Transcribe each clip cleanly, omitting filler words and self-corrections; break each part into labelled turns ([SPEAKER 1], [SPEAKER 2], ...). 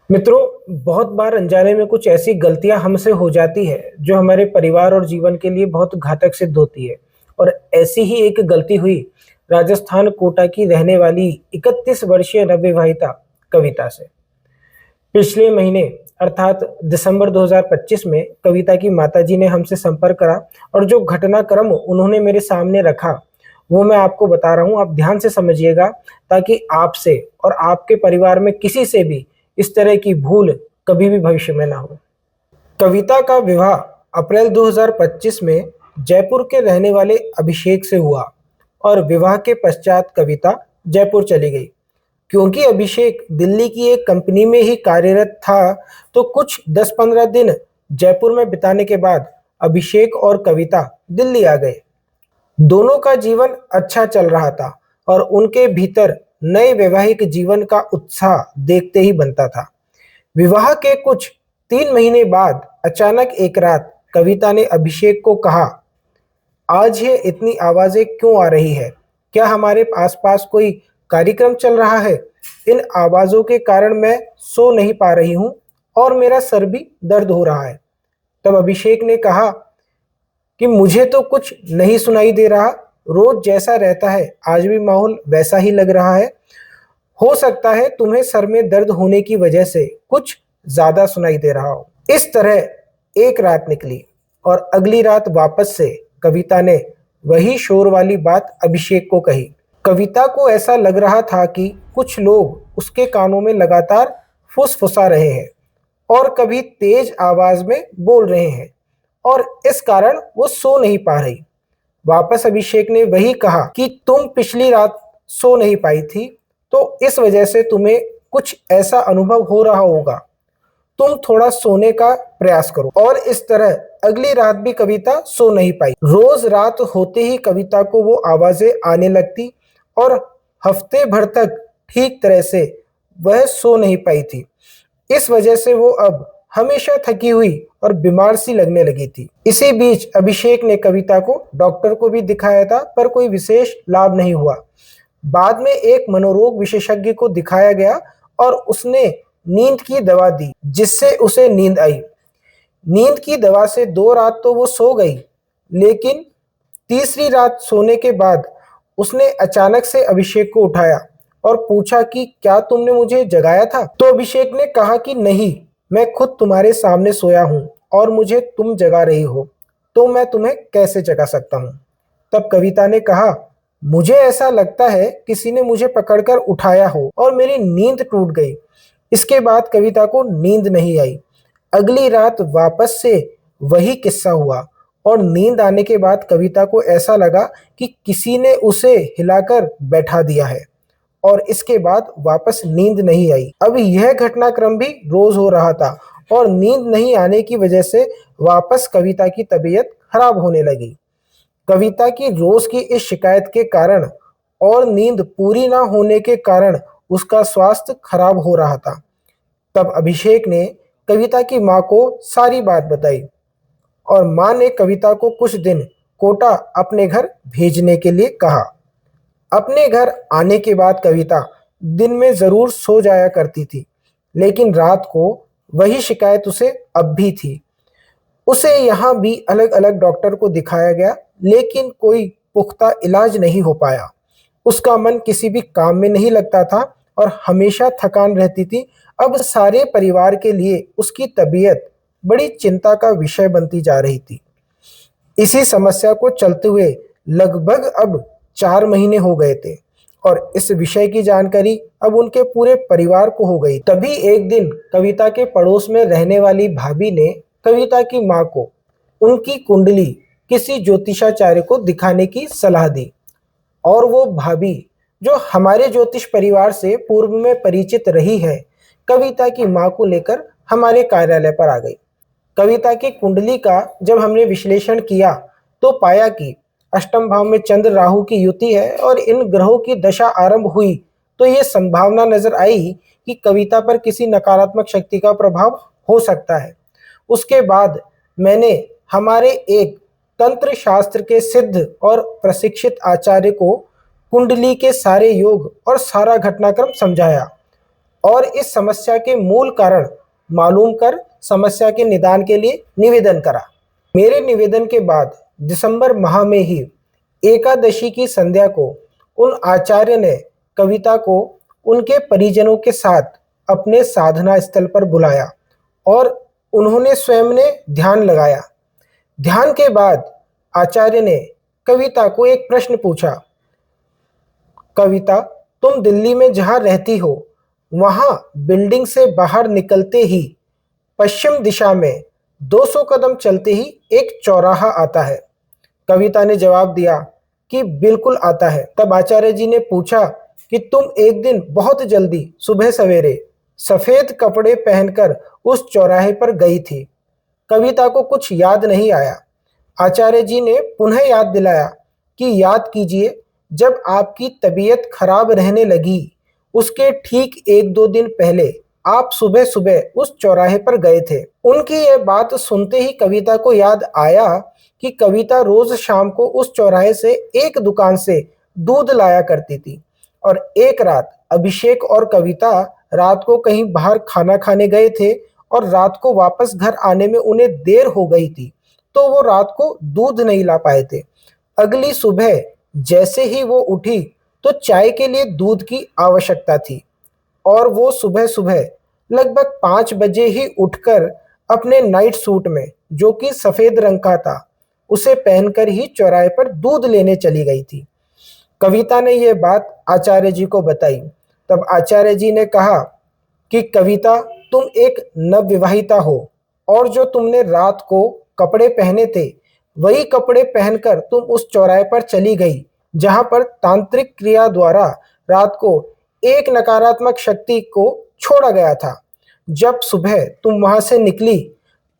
[SPEAKER 1] मित्रों, बहुत बार अनजाने में कुछ ऐसी गलतियां हमसे हो जाती है जो हमारे परिवार और जीवन के लिए बहुत घातक सिद्ध होती है। और ऐसी ही एक गलती हुई राजस्थान कोटा की रहने वाली 31 वर्षीय नवविवाहिता कविता से। पिछले महीने अर्थात दिसंबर 2025 में कविता की माताजी ने हमसे संपर्क करा और जो घटनाक्रम उन्होंने मेरे सामने रखा वो मैं आपको बता रहा हूँ। आप ध्यान से समझिएगा ताकि आपसे और आपके परिवार में किसी से भी इस तरह की भूल कभी भी भविष्य में ना हो। कविता का विवाह अप्रैल 2025 में जयपुर के रहने वाले अभिषेक से हुआ और विवाह के पश्चात कविता जयपुर चली गई। क्योंकि अभिषेक दिल्ली की एक कंपनी में ही कार्यरत था, तो कुछ 10-15 दिन जयपुर में बिताने के बाद अभिषेक और कविता दिल्ली आ गए। दोनों का जीवन अच्छा चल रहा था और उनके भीतर नए वैवाहिक जीवन का उत्साह देखते ही बनता था। विवाह के कुछ 3 महीने बाद अचानक एक रात कविता ने अभिषेक को कहा, आज ये इतनी आवाजें क्यों आ रही है? क्या हमारे आसपास कोई कार्यक्रम चल रहा है? इन आवाजों के कारण मैं सो नहीं पा रही हूँ और मेरा सर भी दर्द हो रहा है। तब अभिषेक ने कहा कि मुझे तो कुछ नहीं सुनाई दे रहा, रोज जैसा रहता है आज भी माहौल वैसा ही लग रहा है। हो सकता है तुम्हें सर में दर्द होने की वजह से कुछ ज्यादा सुनाई दे रहा हो। इस तरह एक रात निकली और अगली रात वापस से कविता ने वही शोर वाली बात अभिषेक को कही। कविता को ऐसा लग रहा था कि कुछ लोग उसके कानों में लगातार फुसफुसा रहे हैं और कभी तेज आवाज में बोल रहे हैं और इस कारण वो सो नहीं पा रही। वापस अभिषेक ने वही कहा कि तुम पिछली रात सो नहीं पाई थी, तो इस वजह से तुम्हें कुछ ऐसा अनुभव हो रहा होगा। तुम थोड़ा सोने का प्रयास करो। और इस तरह अगली रात भी कविता सो नहीं पाई। रोज रात होते ही कविता को वो आवाजें आने लगती और हफ्ते भर तक ठीक तरह से वह सो नहीं पाई थी। इस वजह से वो अब हमेशा थकी हुई और बीमार सी लगने लगी थी। इसी बीच अभिषेक ने कविता को डॉक्टर को भी दिखाया था, पर कोई विशेष लाभ नहीं हुआ। बाद में एक मनोरोग विशेषज्ञ को दिखाया गया और उसने नींद की दवा दी, जिससे उसे नींद आई। नींद की दवा से 2 रात तो वो सो गई, लेकिन तीसरी रात सोने के बाद उसने अचानक से अभिषेक को उठाया और पूछा कि क्या तुमने मुझे जगाया था? तो अभिषेक ने कहा कि नहीं, मैं खुद तुम्हारे सामने सोया हूँ और मुझे तुम जगा रही हो, तो मैं तुम्हें कैसे जगा सकता हूँ? तब कविता ने कहा, मुझे ऐसा लगता है किसी ने मुझे पकड़कर उठाया हो और मेरी नींद टूट गई। इसके बाद कविता को नींद नहीं आई। अगली रात वापस से वही किस्सा हुआ और नींद आने के बाद कविता को ऐसा लगा कि किसी ने उसे हिलाकर बैठा दिया है और इसके बाद वापस नींद नहीं आई। अब यह घटनाक्रम भी रोज हो रहा था और नींद नहीं आने की वजह से वापस कविता की तबीयत खराब होने लगी। कविता की रोज की इस शिकायत के कारण और नींद पूरी ना होने के कारण उसका स्वास्थ्य खराब हो रहा था। तब अभिषेक ने कविता की माँ को सारी बात बताई और माँ ने कविता को कुछ दिन कोटा अपने घर भेजने के लिए कहा। अपने घर आने के बाद कविता दिन में जरूर सो जाया करती थी, लेकिन रात को वही शिकायत उसे अब भी थी। उसे यहाँ भी अलग अलग डॉक्टर को दिखाया गया, लेकिन कोई पुख्ता इलाज नहीं हो पाया। उसका मन किसी भी काम में नहीं लगता था और हमेशा थकान रहती थी। अब सारे परिवार के लिए उसकी तबीयत बड़ी चिंता का विषय बनती जा रही थी। इसी समस्या को चलते हुए लगभग अब 4 महीने हो गए थे और इस विषय की जानकारी अब उनके पूरे परिवार को हो गई। तभी एक दिन कविता के पड़ोस में रहने वाली भाभी ने कविता की माँ को उनकी कुंडली किसी ज्योतिषाचार्य को दिखाने की सलाह दी और वो भाभी, जो हमारे ज्योतिष परिवार से पूर्व में परिचित रही है, कविता की माँ को लेकर हमारे कार्यालय पर आ गई। कविता की कुंडली का जब हमने विश्लेषण किया तो पाया कि अष्टम भाव में चंद्र राहु की युति है और इन ग्रहों की दशा आरंभ हुई तो ये संभावना नजर आई कि कविता पर किसी नकारात्मक शक्ति का प्रभाव हो सकता है। उसके बाद मैंने हमारे एक तंत्र शास्त्र के सिद्ध और प्रशिक्षित आचार्य को कुंडली के सारे योग और सारा घटनाक्रम समझाया और इस समस्या के मूल कारण मालूम कर समस्या के निदान के लिए निवेदन करा। मेरे निवेदन के बाद दिसंबर माह में ही एकादशी की संध्या को उन आचार्य ने कविता को उनके परिजनों के साथ अपने साधना स्थल पर बुलाया और उन्होंने स्वयं ने ध्यान लगाया। ध्यान के बाद आचार्य ने कविता को एक प्रश्न पूछा, कविता, तुम दिल्ली में जहां रहती हो वहां बिल्डिंग से बाहर निकलते ही पश्चिम दिशा में 200 कदम चलते ही एक चौराहा आता है। कविता ने जवाब दिया कि बिल्कुल आता है। तब आचार्य जी ने पूछा कि तुम एक दिन बहुत जल्दी सुबह सवेरे सफेद कपड़े पहनकर उस चौराहे पर गई थी। कविता को कुछ याद नहीं आया। आचार्य जी ने पुनः याद दिलाया कि याद कीजिए, जब आपकी तबीयत खराब रहने लगी उसके ठीक 1-2 दिन पहले आप सुबह सुबह उस चौराहे पर गए थे। उनकी यह बात सुनते ही कविता को याद आया कि कविता रोज शाम को उस चौराहे से एक दुकान से दूध लाया करती थी और एक रात अभिषेक और कविता रात को कहीं बाहर खाना खाने गए थे और रात को वापस घर आने में उन्हें देर हो गई थी, तो वो रात को दूध नहीं ला पाए थे। अगली सुबह जैसे ही वो उठी तो चाय के लिए दूध की आवश्यकता थी और वो सुबह सुबह लगभग 5 बजे ही उठकर अपने नाइट सूट में, जो कि सफेद रंग का था, उसे पहनकर ही चौराहे पर दूध लेने चली गई थी। कविता ने यह बात आचार्य जी को बताई। तब आचार्य जी ने कहा कि कविता, तुम एक नवविवाहिता हो और जो तुमने रात को कपड़े पहने थे वही कपड़े पहनकर तुम उस चौराहे पर चली गई जहां पर तांत्रिक क्रिया द्वारा रात को एक नकारात्मक शक्ति को छोड़ा गया था। जब सुबह तुम वहां से निकली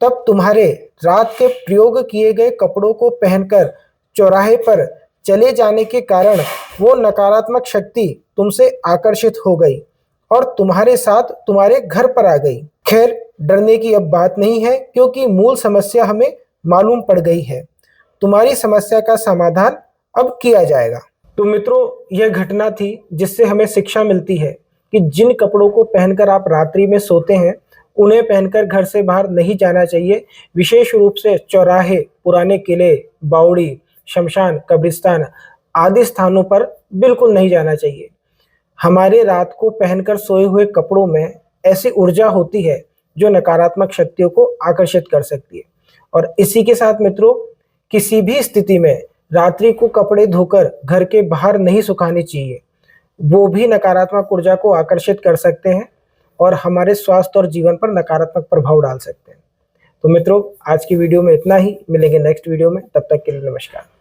[SPEAKER 1] तब तुम्हारे रात के प्रयोग किए गए कपड़ों को पहनकर चौराहे पर चले जाने के कारण वो नकारात्मक शक्ति तुमसे आकर्षित हो गई और तुम्हारे साथ तुम्हारे घर पर आ गई। खैर, डरने की अब बात नहीं है क्योंकि मूल समस्या हमें मालूम पड़ गई है। तुम्हारी समस्या का समाधान अब किया जाएगा। तो मित्रों, यह घटना थी जिससे हमें शिक्षा मिलती है कि जिन कपड़ों को पहनकर आप रात्रि में सोते हैं उन्हें पहनकर घर से बाहर नहीं जाना चाहिए। विशेष रूप से चौराहे, पुराने किले, बावड़ी, शमशान, कब्रिस्तान आदि स्थानों पर बिल्कुल नहीं जाना चाहिए। हमारे रात को पहनकर सोए हुए कपड़ों में ऐसी ऊर्जा होती है जो नकारात्मक शक्तियों को आकर्षित कर सकती है। और इसी के साथ मित्रों, किसी भी स्थिति में रात्रि को कपड़े धोकर घर के बाहर नहीं सुखाने चाहिए। वो भी नकारात्मक ऊर्जा को आकर्षित कर सकते हैं और हमारे स्वास्थ्य और जीवन पर नकारात्मक प्रभाव डाल सकते हैं। तो मित्रों, आज की वीडियो में इतना ही। मिलेंगे नेक्स्ट वीडियो में, तब तक के लिए नमस्कार।